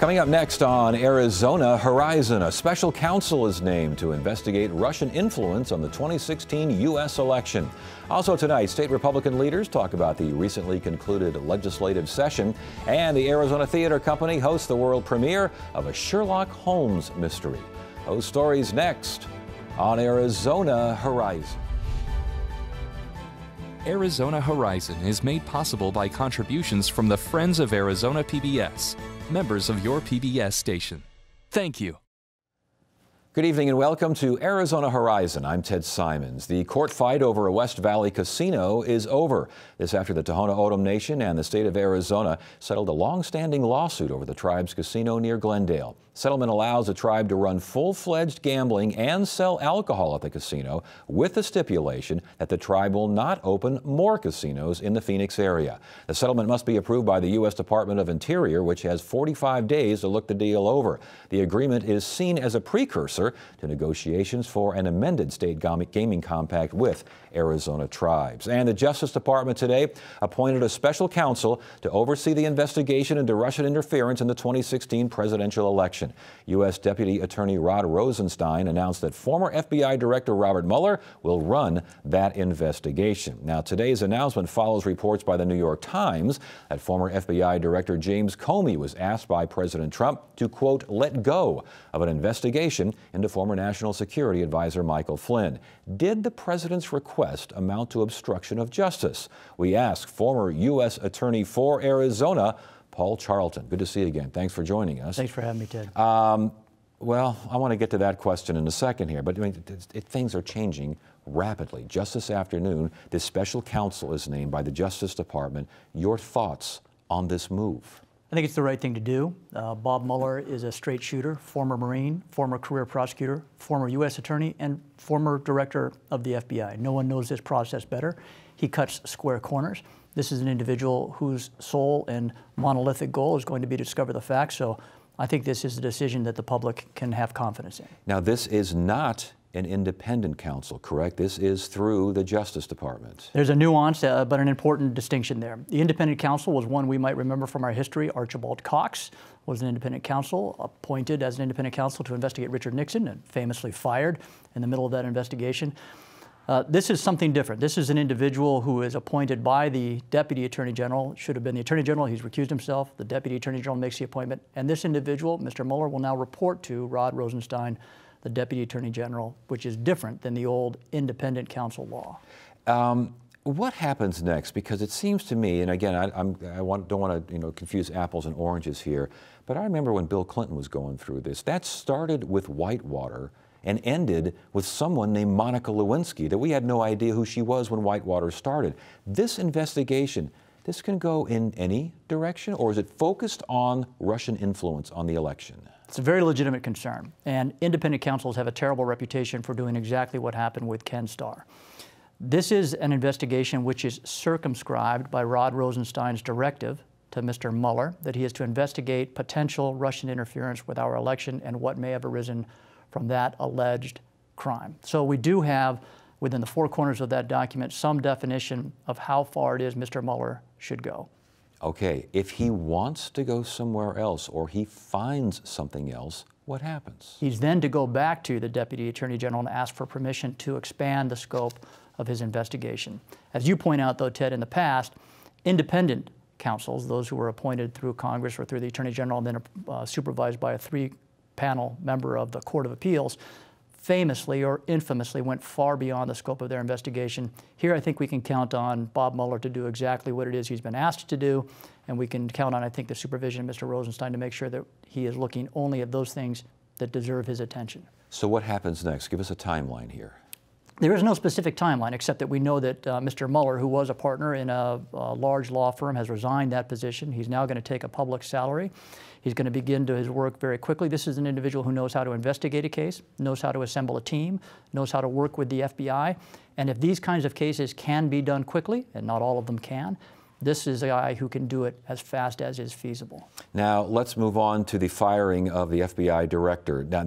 Coming up next on Arizona Horizon, a special counsel is named to investigate Russian influence on the 2016 U.S. election. Also tonight, state Republican leaders talk about the recently concluded legislative session, and the Arizona Theater Company hosts the world premiere of a Sherlock Holmes mystery. Those stories next on Arizona Horizon. Arizona Horizon is made possible by contributions from the Friends of Arizona PBS, members of your PBS station. Thank you. Good evening and welcome to Arizona Horizon. I'm Ted Simons. The court fight over a West Valley casino is over. This after the Tohono O'odham Nation and the state of Arizona settled a long-standing lawsuit over the tribe's casino near Glendale. Settlement allows the tribe to run full-fledged gambling and sell alcohol at the casino, with the stipulation that the tribe will not open more casinos in the Phoenix area. The settlement must be approved by the U.S. Department of Interior, which has 45 days to look the deal over. The agreement is seen as a precursor to negotiations for an amended state gaming compact with Arizona tribes. And the Justice Department today appointed a special counsel to oversee the investigation into Russian interference in the 2016 presidential election. U.S. Deputy Attorney Rod Rosenstein announced that former FBI Director Robert Mueller will run that investigation. Now, today's announcement follows reports by the New York Times that former FBI Director James Comey was asked by President Trump to, quote, let go of an investigation into former National Security Advisor Michael Flynn. Did the president's request amount to obstruction of justice? We asked former U.S. Attorney for Arizona, Paul Charlton. Good to see you again. Thanks for joining us. Thanks for having me, Ted. Well, I want to get to that question in a second here, but I mean, things are changing rapidly. Just this afternoon, this special counsel is named by the Justice Department. Your thoughts on this move? I think it's the right thing to do. Bob Mueller is a straight shooter, former Marine, former career prosecutor, former U.S. attorney, and former director of the FBI. No one knows this process better. He cuts square corners. This is an individual whose sole and monolithic goal is going to be to discover the facts. So I think this is a decision that the public can have confidence in. Now, this is not an independent counsel, correct? This is through the Justice Department. There's a nuance, but an important distinction there. The independent counsel was one we might remember from our history. Archibald Cox was an independent counsel, appointed as an independent counsel to investigate Richard Nixon, and famously fired in the middle of that investigation. This is something different. This is an individual who is appointed by the Deputy Attorney General. Should have been the Attorney General. He's recused himself. The Deputy Attorney General makes the appointment. And this individual, Mr. Mueller, will now report to Rod Rosenstein, the Deputy Attorney General, which is different than the old independent counsel law. What happens next? Because it seems to me, and again, I don't want to confuse apples and oranges here, but I remember when Bill Clinton was going through this, that started with Whitewater and ended with someone named Monica Lewinsky that we had no idea who she was when Whitewater started. This investigation, this can go in any direction, or is it focused on Russian influence on the election? It's a very legitimate concern, and independent counsels have a terrible reputation for doing exactly what happened with Ken Starr. This is an investigation which is circumscribed by Rod Rosenstein's directive to Mr. Mueller that he is to investigate potential Russian interference with our election and what may have arisen from that alleged crime. So we do have, within the four corners of that document, some definition of how far it is Mr. Mueller should go. Okay, if he wants to go somewhere else or he finds something else, what happens? He's then to go back to the Deputy Attorney General and ask for permission to expand the scope of his investigation. As you point out, though, Ted, in the past, independent counsels, those who were appointed through Congress or through the Attorney General and then supervised by a three-panel member of the Court of Appeals, famously or infamously went far beyond the scope of their investigation. Here I think we can count on Bob Mueller to do exactly what it is he's been asked to do, and we can count on, I think, the supervision of Mr. Rosenstein to make sure that he is looking only at those things that deserve his attention. So what happens next? Give us a timeline here. There is no specific timeline, except that we know that Mr. Mueller, who was a partner in a large law firm, has resigned that position. He's now going to take a public salary. He's going to begin his work very quickly. This is an individual who knows how to investigate a case, knows how to assemble a team, knows how to work with the FBI. And if these kinds of cases can be done quickly, and not all of them can, this is a guy who can do it as fast as is feasible. Now, let's move on to the firing of the FBI director. Now,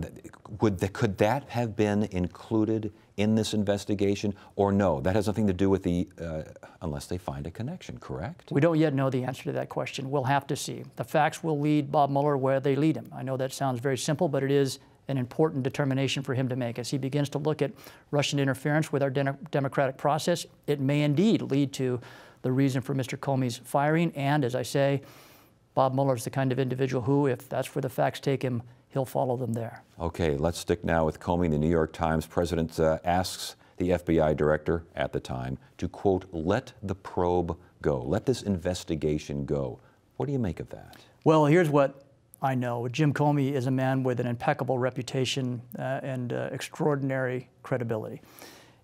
could that have been included in this investigation, or no? That has nothing to do with the, unless they find a connection, correct? We don't yet know the answer to that question. We'll have to see. The facts will lead Bob Mueller where they lead him. I know that sounds very simple, but it is an important determination for him to make. As he begins to look at Russian interference with our democratic process, it may indeed lead to the reason for Mr. Comey's firing. And as I say, Bob Mueller is the kind of individual who, if that's where the facts take him, he'll follow them there. Okay, let's stick now with Comey. The New York Times president asks the FBI director at the time to, quote, let the probe go, let this investigation go. What do you make of that? Well, here's what I know. Jim Comey is a man with an impeccable reputation and extraordinary credibility.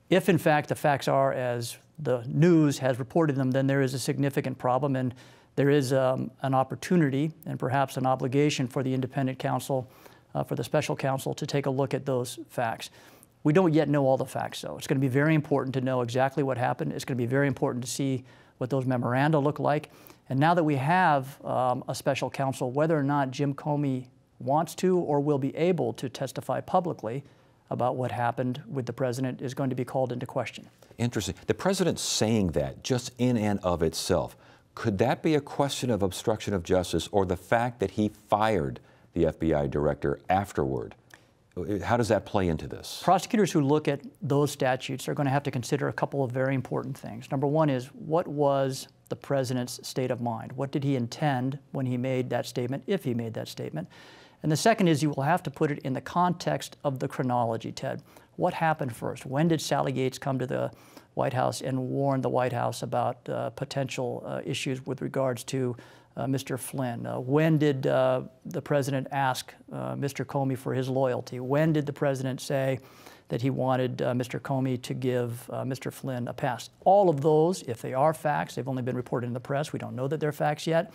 If, in fact, the facts are as the news has reported them, then there is a significant problem, and there is an opportunity and perhaps an obligation for the independent counsel, for the special counsel, to take a look at those facts. We don't yet know all the facts, though. It's going to be very important to know exactly what happened. It's going to be very important to see what those memoranda look like. And now that we have a special counsel, whether or not Jim Comey wants to or will be able to testify publicly about what happened with the president is going to be called into question. Interesting. The president saying that just in and of itself, could that be a question of obstruction of justice, or the fact that he fired the FBI director afterward? How does that play into this? Prosecutors who look at those statutes are going to have to consider a couple of very important things. Number one is, what was the president's state of mind? What did he intend when he made that statement, if he made that statement? And the second is, you will have to put it in the context of the chronology, Ted. What happened first? When did Sally Yates come to the White House and warn the White House about potential issues with regards to Mr. Flynn? When did the president ask Mr. Comey for his loyalty? When did the president say that he wanted Mr. Comey to give Mr. Flynn a pass? All of those, if they are facts, they've only been reported in the press. We don't know that they're facts yet.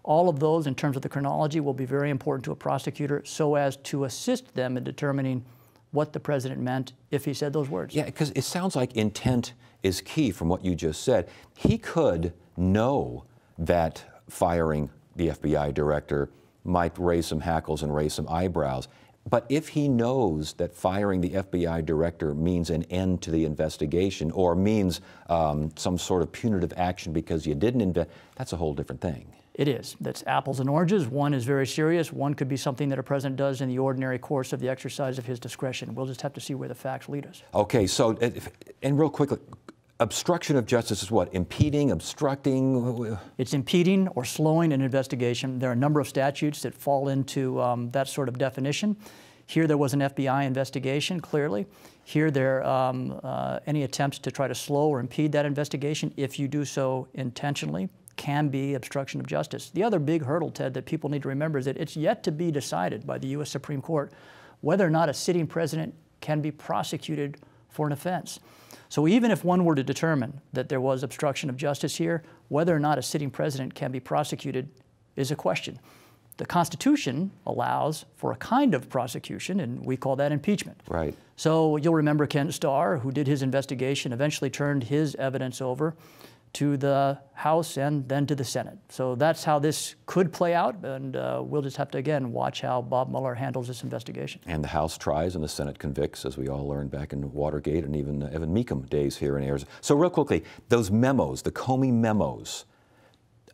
All of those, in terms of the chronology, will be very important to a prosecutor so as to assist them in determining what the president meant if he said those words. Yeah, because it sounds like intent is key from what you just said. He could know that firing the FBI director might raise some hackles and raise some eyebrows. But if he knows that firing the FBI director means an end to the investigation, or means some sort of punitive action because you didn't that's a whole different thing. It is. That's apples and oranges. One is very serious. One could be something that a president does in the ordinary course of the exercise of his discretion. We'll just have to see where the facts lead us. Okay, so, and real quickly, obstruction of justice is what? Impeding, obstructing? It's impeding or slowing an investigation. There are a number of statutes that fall into that sort of definition. Here there was an FBI investigation, clearly. Here there any attempts to try to slow or impede that investigation, if you do so intentionally, can be obstruction of justice. The other big hurdle, Ted, that people need to remember is that it's yet to be decided by the U.S. Supreme Court whether or not a sitting president can be prosecuted for an offense. So even if one were to determine that there was obstruction of justice here, whether or not a sitting president can be prosecuted is a question. The Constitution allows for a kind of prosecution, and we call that impeachment. Right. So you'll remember Ken Starr, who did his investigation, eventually turned his evidence over to the House and then to the Senate. So that's how this could play out, and we'll just have to, again, watch how Bob Mueller handles this investigation. And the House tries and the Senate convicts, as we all learned back in Watergate and even Evan Mecham days here in Arizona. So real quickly, those memos, the Comey memos,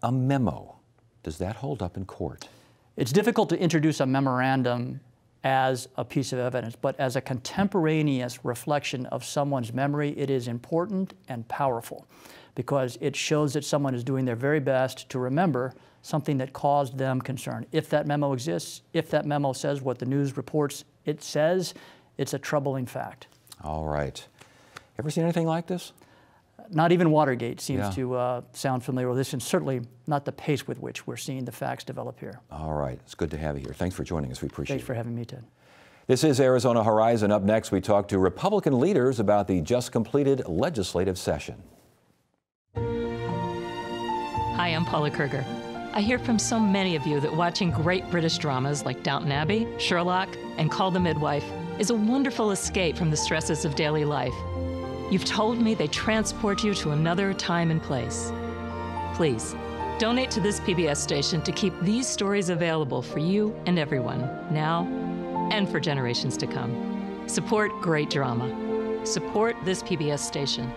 a memo, does that hold up in court? It's difficult to introduce a memorandum as a piece of evidence, but as a contemporaneous reflection of someone's memory, it is important and powerful, because it shows that someone is doing their very best to remember something that caused them concern. If that memo exists, if that memo says what the news reports it says, it's a troubling fact. All right. Ever seen anything like this? Not even Watergate seems to sound familiar with this, and certainly not the pace with which we're seeing the facts develop here. All right. It's good to have you here. Thanks for joining us. We appreciate it. Thanks for having me, Ted. This is Arizona Horizon. Up next, we talk to Republican leaders about the just completed legislative session. Hi, I'm Paula Kerger. I hear from so many of you that watching great British dramas like Downton Abbey, Sherlock, and Call the Midwife is a wonderful escape from the stresses of daily life. You've told me they transport you to another time and place. Please, donate to this PBS station to keep these stories available for you and everyone, now and for generations to come. Support great drama. Support this PBS station.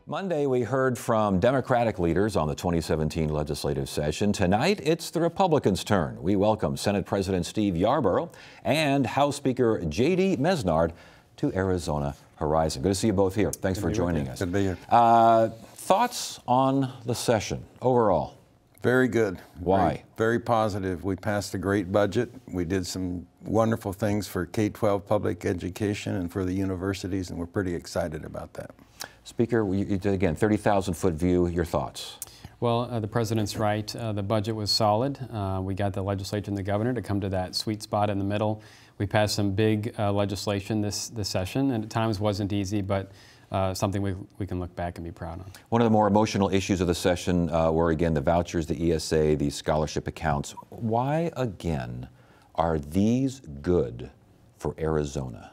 Monday, we heard from Democratic leaders on the 2017 legislative session. Tonight, it's the Republicans' turn. We welcome Senate President Steve Yarborough and House Speaker J.D. Mesnard to Arizona Horizon. Good to see you both here. Thanks for joining us. Good to be here. Thoughts on the session overall? Very good. Why? Very positive. We passed a great budget. We did some wonderful things for K-12 public education and for the universities, and we're pretty excited about that. Speaker, again, 30,000-foot view, your thoughts? Well, the president's right. The budget was solid. We got the legislature and the governor to come to that sweet spot in the middle. We passed some big legislation this session, and at times wasn't easy, but something we can look back and be proud of. One of the more emotional issues of the session were, again, the vouchers, the ESA, the scholarship accounts. Why, again, are these good for Arizona?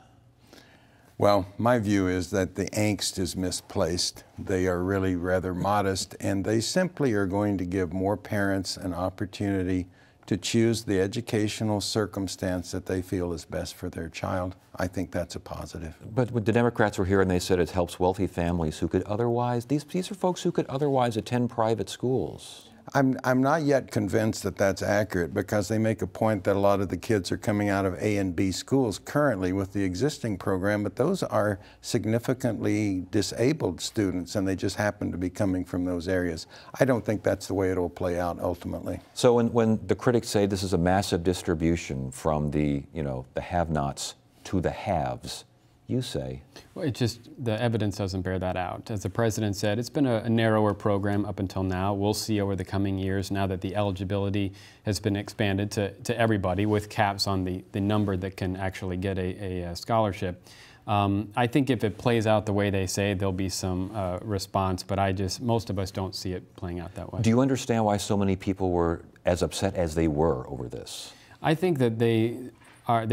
Well, my view is that the angst is misplaced. They are really rather modest, and they simply are going to give more parents an opportunity to choose the educational circumstance that they feel is best for their child. I think that's a positive. But the Democrats were here and they said it helps wealthy families who could otherwise, these are folks who could otherwise attend private schools. I'm not yet convinced that that's accurate, because they make a point that a lot of the kids are coming out of A and B schools currently with the existing program, but those are significantly disabled students, and they just happen to be coming from those areas. I don't think that's the way it'll play out ultimately. So when the critics say this is a massive distribution from the have-nots to the haves, you say? Well, it's just the evidence doesn't bear that out. As the president said, it's been a narrower program up until now. We'll see over the coming years, now that the eligibility has been expanded to everybody with caps on the number that can actually get a scholarship. I think if it plays out the way they say, there'll be some response, but most of us don't see it playing out that way. Do you understand why so many people were as upset as they were over this? I think that they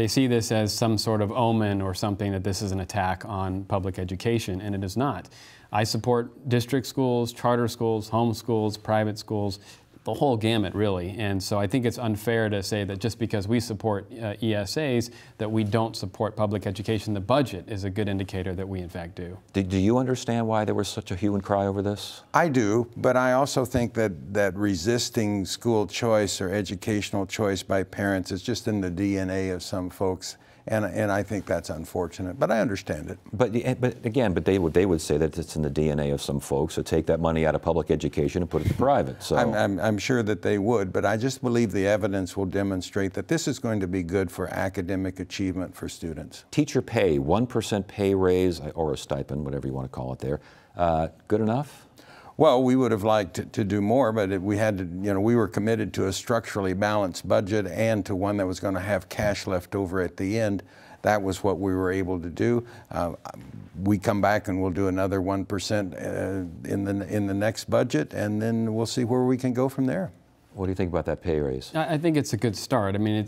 see this as some sort of omen or something, that this is an attack on public education, and it is not. I support district schools, charter schools, home schools, private schools, the whole gamut, really. And so I think it's unfair to say that just because we support ESAs, that we don't support public education. The budget is a good indicator that we, in fact, do. Do you understand why there was such a hue and cry over this? I do, but I also think that resisting school choice or educational choice by parents is just in the DNA of some folks. And I think that's unfortunate, but I understand it. But they would say that it's in the DNA of some folks to take that money out of public education and put it to private. So I'm sure that they would, but I just believe the evidence will demonstrate that this is going to be good for academic achievement for students. Teacher pay, 1% pay raise or a stipend, whatever you want to call it there, good enough? Well, we would have liked to do more, but we had to, we were committed to a structurally balanced budget and to one that was going to have cash left over at the end. That was what we were able to do. We come back and we'll do another 1% in the next budget, and then we'll see where we can go from there. What do you think about that pay raise? I think it's a good start. I mean,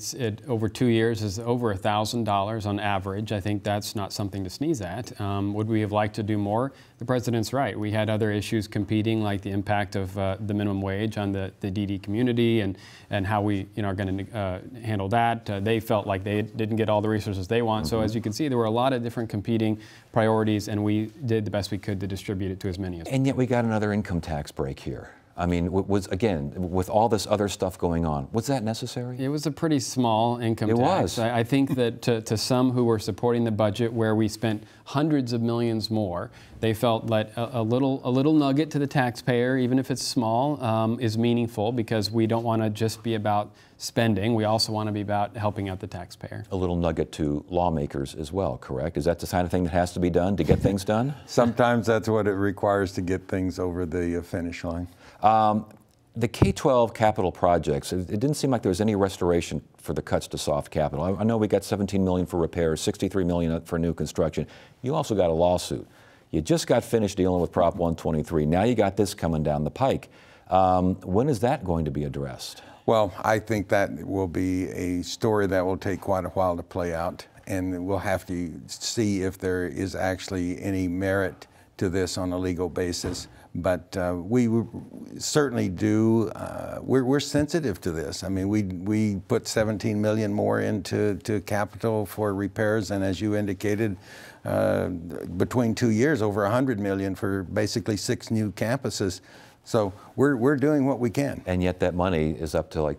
over 2 years is over $1,000 on average. I think that's not something to sneeze at. Would we have liked to do more? The president's right. We had other issues competing, like the impact of the minimum wage on the DD community and how we are going to handle that. They felt like they didn't get all the resources they want. So as you can see, there were a lot of different competing priorities, and we did the best we could to distribute it to as many as possible. And yet we got another income tax break here. I mean, again, with all this other stuff going on, was that necessary? It was a pretty small income tax. It was. I think that to some who were supporting the budget where we spent hundreds of millions more, they felt that a little nugget to the taxpayer, even if it's small, is meaningful, because we don't want to just be about spending. We also want to be about helping out the taxpayer. A little nugget to lawmakers as well, correct? Is that the kind of thing that has to be done to get things done? Sometimes that's what it requires to get things over the finish line. The K-12 capital projects, it didn't seem like there was any restoration for the cuts to soft capital. I know we got $17 million for repairs, $63 million for new construction. You also got a lawsuit. You just got finished dealing with Prop 123. Now you got this coming down the pike. When is that going to be addressed? Well, I think that will be a story that will take quite a while to play out, and we'll have to see if there is actually any merit to this on a legal basis. But we certainly do, we're sensitive to this. I mean, we put $17 million more into capital for repairs, and as you indicated, between 2 years, over $100 million for basically 6 new campuses. So we're doing what we can. And yet that money is up to, like,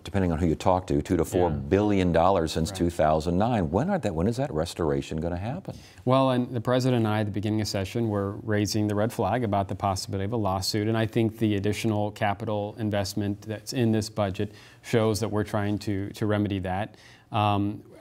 depending on who you talk to, $2 to $4 billion since 2009. When is that restoration going to happen? Well, and the President and I at the beginning of session were raising the red flag about the possibility of a lawsuit, and I think the additional capital investment that's in this budget shows that we're trying to remedy that.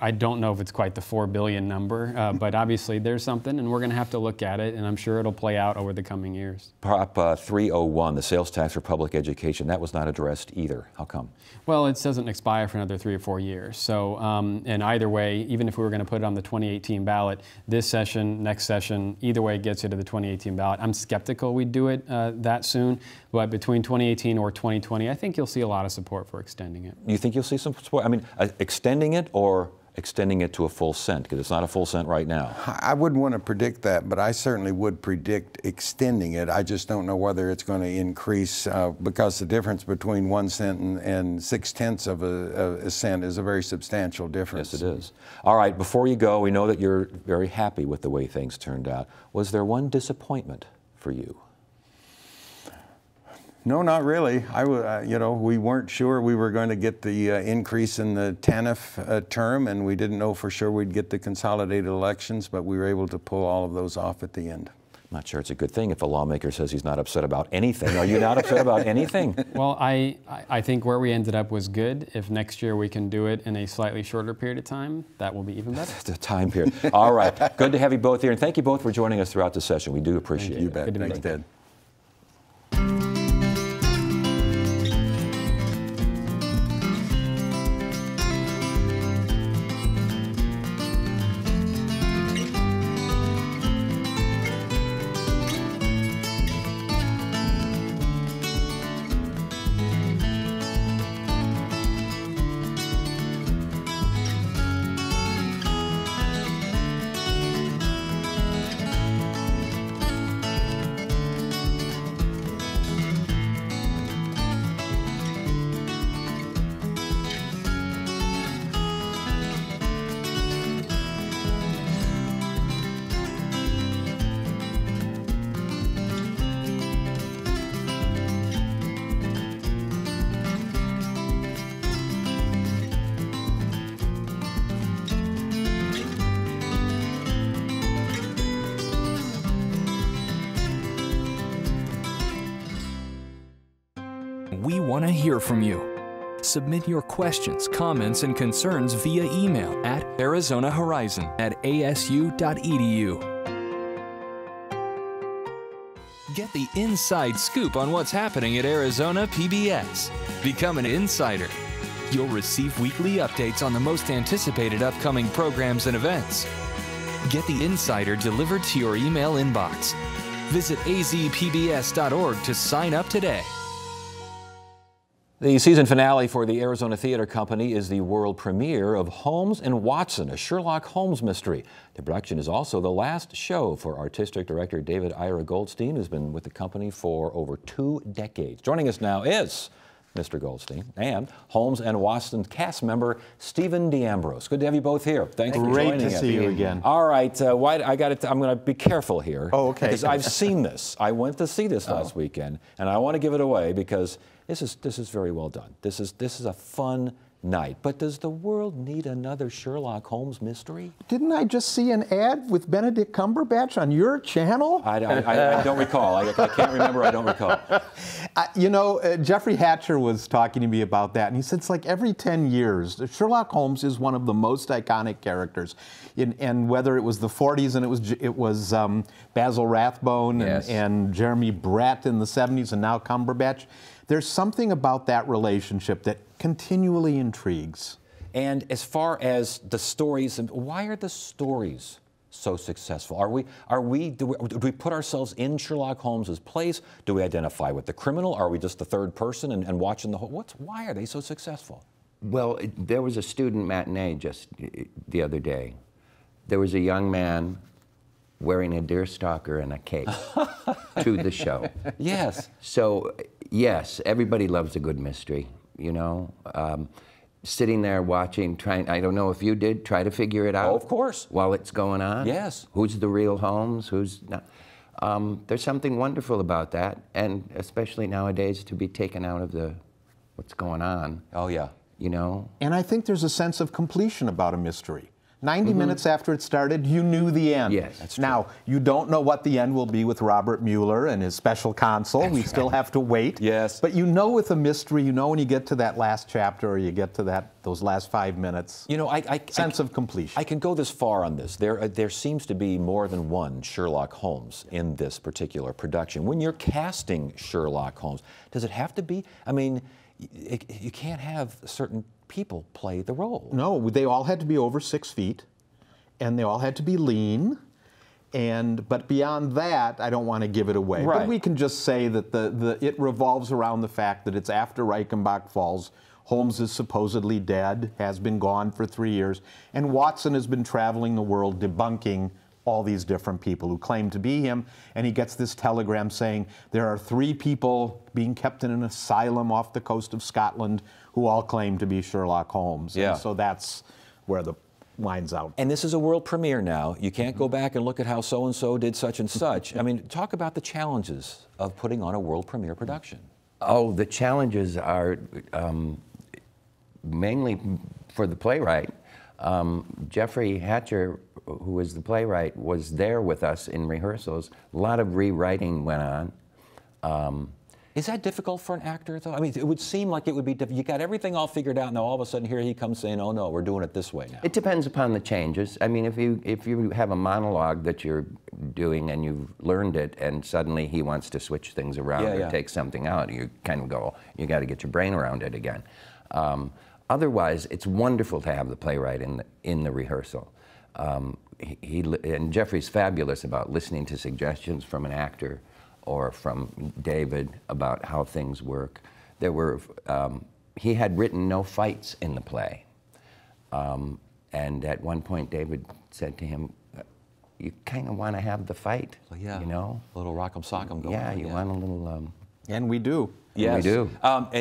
I don't know if it's quite the $4 billion number, but obviously there's something, and we're going to have to look at it, and I'm sure it'll play out over the coming years. Prop 301, the sales tax for public education, that was not addressed either. How come? Well, it doesn't expire for another 3 or 4 years. So, and either way, even if we were going to put it on the 2018 ballot, this session, next session, either way it gets you to the 2018 ballot. I'm skeptical we'd do it that soon, but between 2018 or 2020, I think you'll see a lot of support for extending it. You think you'll see some support? I mean, extending it or extending it to a full cent, because it's not a full cent right now? I wouldn't want to predict that, but I certainly would predict extending it. I just don't know whether it's going to increase, because the difference between 1 cent and 6/10 of a cent is a very substantial difference. Yes, it is. All right, before you go, we know that you're very happy with the way things turned out. Was there one disappointment for you? No, not really. We weren't sure we were going to get the increase in the TANF term, and we didn't know for sure we'd get the consolidated elections, but we were able to pull all of those off at the end. I'm not sure it's a good thing if a lawmaker says he's not upset about anything. Are you not upset about anything? Well, I think where we ended up was good. If next year we can do it in a slightly shorter period of time, that will be even better. The time period. All right. Good to have you both here, and thank you both for joining us throughout the session. We do appreciate it. You bet. Good to meet you. Thanks, Ted. We want to hear from you. Submit your questions, comments, and concerns via email at arizonahorizon@asu.edu. Get the inside scoop on what's happening at Arizona PBS. Become an insider. You'll receive weekly updates on the most anticipated upcoming programs and events. Get the insider delivered to your email inbox. Visit azpbs.org to sign up today. The season finale for the Arizona Theater Company is the world premiere of Holmes and Watson, a Sherlock Holmes mystery. The production is also the last show for artistic director David Ira Goldstein, who's been with the company for over 2 decades. Joining us now is Mr. Goldstein, and Holmes and Watson cast member Stephen D'Ambrose. Good to have you both here. Thanks for joining us. Great to see you again. All right, I'm going to be careful here. Oh, okay. Because I've seen this. I went to see this last weekend, and I want to give it away because this is very well done. This is a fun night. But does the world need another Sherlock Holmes mystery? Didn't I just see an ad with Benedict Cumberbatch on your channel? I don't recall. I can't remember. I don't recall. You know, Jeffrey Hatcher was talking to me about that, and he said it's like every 10 years. Sherlock Holmes is one of the most iconic characters. And whether it was the 40s and it was Basil Rathbone Yes. and Jeremy Brett in the 70s and now Cumberbatch, there's something about that relationship that continually intrigues. And as far as the stories, why are the stories so successful? Do we put ourselves in Sherlock Holmes's place? Do we identify with the criminal? Are we just the third person and watching the whole? Why are they so successful? Well, there was a student matinee just the other day. There was a young man wearing a deerstalker and a cape to the show. Yes. So, yes, everybody loves a good mystery, you know. Sitting there watching, trying, I don't know if you did, try to figure it out. Oh, of course. While it's going on. Yes. Who's the real Holmes, who's not. There's something wonderful about that, and especially nowadays to be taken out of what's going on. Oh, yeah. You know? And I think there's a sense of completion about a mystery. 90 minutes after it started, you knew the end. Yes, that's true. Now, you don't know what the end will be with Robert Mueller and his special counsel. We still have to wait. Yes. But you know with a mystery, you know when you get to that last chapter or you get to those last 5 minutes. You know, sense of completion. I can go this far on this. There seems to be more than one Sherlock Holmes in this particular production. When you're casting Sherlock Holmes, does it have to be? I mean, you can't have certain people play the role. No, they all had to be over 6 feet, and they all had to be lean. But beyond that, I don't want to give it away. Right. But we can just say that it revolves around the fact that it's after Reichenbach falls. Holmes is supposedly dead, has been gone for 3 years, and Watson has been traveling the world debunking all these different people who claim to be him, and he gets this telegram saying there are 3 people being kept in an asylum off the coast of Scotland who all claim to be Sherlock Holmes. Yeah. And so that's where the line's out. And this is a world premiere now. You can't go back and look at how so-and-so did such and such. I mean, talk about the challenges of putting on a world premiere production. Oh, the challenges are mainly for the playwright. Jeffrey Hatcher, who was the playwright, was there with us in rehearsals. A lot of rewriting went on. Is that difficult for an actor, though? I mean, it would seem like it would be difficult. You got everything all figured out, and now all of a sudden here he comes saying, oh no, we're doing it this way now. It depends upon the changes. I mean, if you have a monologue that you're doing and you've learned it, and suddenly he wants to switch things around or take something out, you kind of go, you got to get your brain around it again. Otherwise, it's wonderful to have the playwright in the rehearsal. And Jeffrey's fabulous about listening to suggestions from an actor or from David about how things work. There were, he had written no fights in the play. And at one point, David said to him, you kind of want to have the fight, yeah, you know? A little rock'em sock'em going yeah, on. You want a little... And we do. Yes. We do.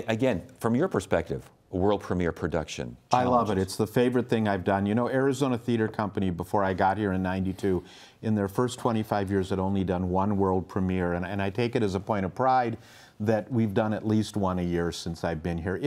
Again, from your perspective, a world premiere production. I love it. It's the favorite thing I've done. You know, Arizona Theater Company, before I got here in '92, in their first 25 years had only done one world premiere, and I take it as a point of pride that we've done at least one a year since I've been here.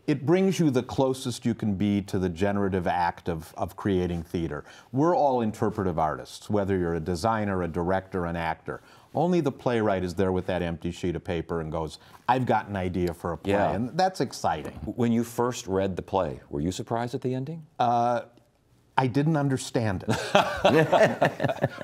It brings you the closest you can be to the generative act of creating theater. We're all interpretive artists, whether you're a designer, a director, an actor. Only the playwright is there with that empty sheet of paper and goes, I've got an idea for a play, and that's exciting. When you first read the play, were you surprised at the ending? I didn't understand it.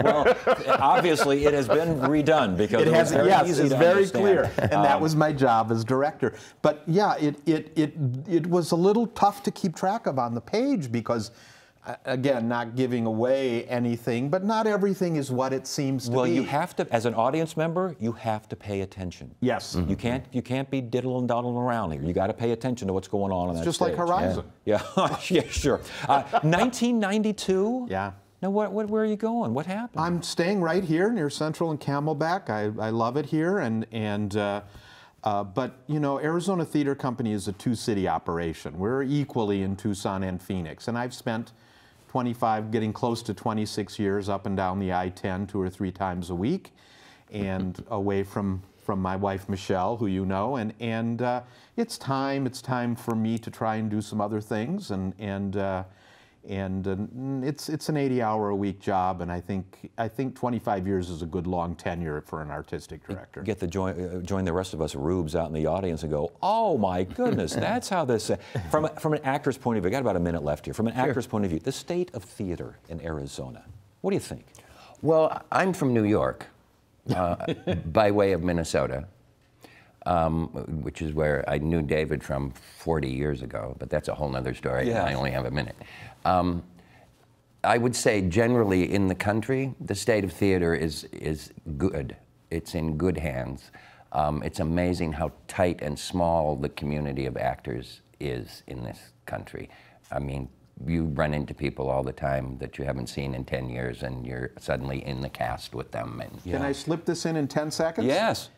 Well, obviously it has been redone because it was very easy it's to very understand. clear, and that was my job as director. But yeah, it was a little tough to keep track of on the page because, again, not giving away anything, but not everything is what it seems to be. Well, you have to, as an audience member, you have to pay attention. Yes. You can't be diddling doddling around here. You got to pay attention to what's going on that Just stage. like Horizon. Yeah, yeah, sure. 1992. Yeah. Now, where are you going? What happened? I'm staying right here near Central and Camelback. I love it here, and But, you know, Arizona Theater Company is a two-city operation. We're equally in Tucson and Phoenix. And I've spent 25, getting close to 26 years up and down the I-10 2 or 3 times a week, and away from my wife, Michelle, who you know. And it's time for me to try and do some other things. And it's an 80-hour-a-week job, and I think 25 years is a good long tenure for an artistic director. Get to join the rest of us rubes out in the audience and go, oh my goodness, that's how this. From an actor's point of view, I got about a minute left here. From an actor's point of view, the state of theater in Arizona, what do you think? Well, I'm from New York, by way of Minnesota. Which is where I knew David from 40 years ago, but that's a whole nother story. Yeah. I only have a minute. I would say generally in the country, the state of theater is good. It's in good hands. It's amazing how tight and small the community of actors is in this country. I mean, you run into people all the time that you haven't seen in 10 years, and you're suddenly in the cast with them. And, Can I slip this in 10 seconds? Yes.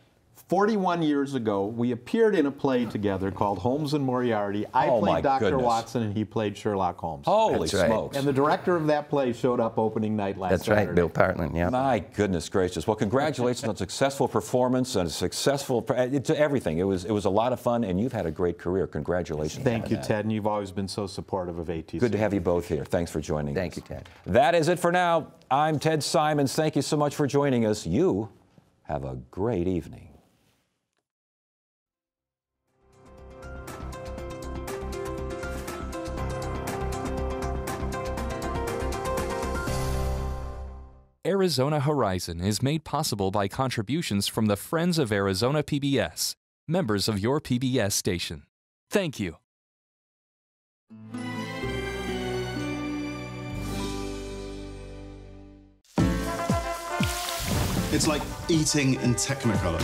41 years ago, we appeared in a play together called Holmes and Moriarty. I played Dr. Watson, and he played Sherlock Holmes. Holy smokes. And the director of that play showed up opening night last Saturday. That's right, Bill Partland, yeah. My goodness gracious. Well, congratulations on a successful performance and a successful, to everything. It was a lot of fun, and you've had a great career. Congratulations. Thank you, Ted, and you've always been so supportive of ATC. Good to have you both here. Thanks for joining us. Thank you, Ted. That is it for now. I'm Ted Simons. Thank you so much for joining us. You have a great evening. Arizona Horizon is made possible by contributions from the Friends of Arizona PBS, members of your PBS station. Thank you. It's like eating in Technicolor.